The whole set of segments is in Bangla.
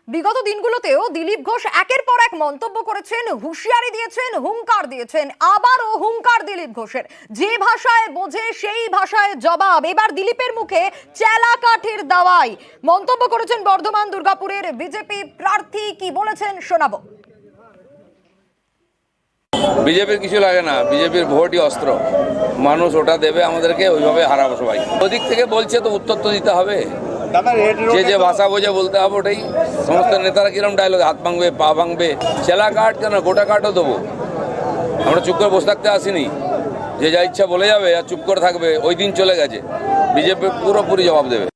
বিগত দিনগুলোতেও দিলীপ ঘোষ একের পর এক মন্তব্য করেছেন, হুঁশিয়ারি দিয়েছেন, হুঙ্কার দিয়েছেন। আবারও হুঙ্কার দিলীপ ঘোষের, যে ভাষায় বোঝে সেই ভাষায় জবাব। এবার দিলীপের মুখে চেলা কাঠির দাওয়াই। মন্তব্য করেছেন বর্ধমান দুর্গাপুরের বিজেপি প্রার্থী। কি বলেছেন শোনাবো। বিজেপির কিছু লাগে না, বিজেপির ভোটই অস্ত্র। মানুষ ওটা দেবে আমাদেরকে, ওইভাবে হারাবো সবাই। ওদিক থেকে বলছে তো উত্তর তো দিতে হবে। যে যে ভাষা বোঝে বলতে হবে, ওটাই। সমস্ত নেতারা কিরম ডায়লগ, হাত ভাঙবে, পা ভাঙবে, চেলা কাঠ কেন, গোটা কাঠও দেবো। আমরা চুপ করে বসে থাকতে আসিনি। যে যা ইচ্ছা বলে যাবে আর চুপ করে থাকবে, ওই দিন চলে গেছে। বিজেপি পুরোপুরি জবাব দেবে।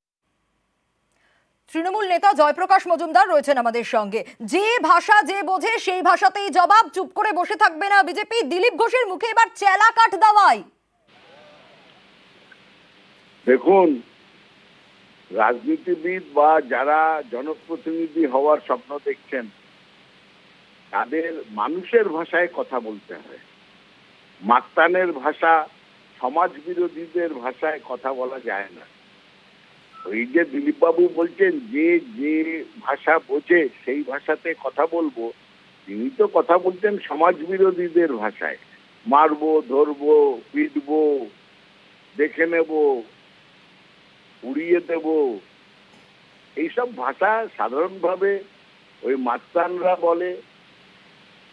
তৃণমূল নেতা জয়প্রকাশ মজুমদার রয়েছেন আমাদের সঙ্গে। যে ভাষা যে বোঝে সেই ভাষাতেই জবাব, চুপ করে বসে থাকবে না বিজেপি। দিলীপ ঘোষের মুখে এবার চেলা কাঠ দাওয়াই। দেখুন, রাজনীতিবিদ বা যারা জনপ্রতিনিধি হওয়ার স্বপ্ন দেখছেন, তাদের মানুষের ভাষায় কথা বলতে হয়। মাস্তানের ভাষা, সমাজ বিরোধীদের ভাষায় কথা বলা যায় না। ওই যে দিলীপ বাবু বলছেন যে যে ভাষা বোঝে সেই ভাষাতে কথা বলবো, তিনি তো কথা বলতেন সমাজ বিরোধীদের ভাষায়। মারবো, ধরবো, পিটবো, দেখে নেব, উড়িয়ে দেব, এইসব ভাষা সাধারণভাবে ওই মাস্তানরা বলে।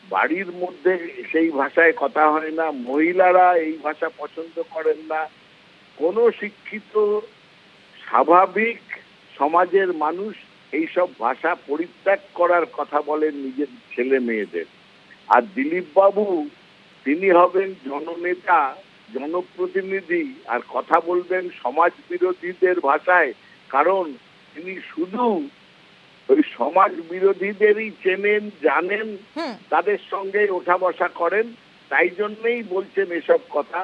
বাড়ির মধ্যে সেই ভাষায় কথা হয় না। মহিলারা এই ভাষা পছন্দ করেন না। কোনো শিক্ষিত স্বাভাবিক সমাজের মানুষ এইসব ভাষা পরিত্যাগ করার কথা বলেন নিজের ছেলে মেয়েদের। আর দিলীপ বাবু, তিনি হবেন জননেতা, জনপ্রতিনিধি, আর কথা বলবেন সমাজ বিরোধীদের ভাষায়। কারণ তিনি শুধু ওই সমাজ বিরোধীদেরই চেনেন, জানেন, তাদের সঙ্গে ওঠা বসা করেন। তাই জন্যই বলছেন এসব কথা।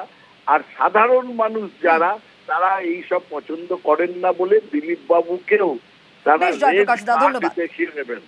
আর সাধারণ মানুষ যারা, তারা এইসব পছন্দ করেন না বলে দিলীপ বাবুকেও তারা দেখিয়ে নেবেন।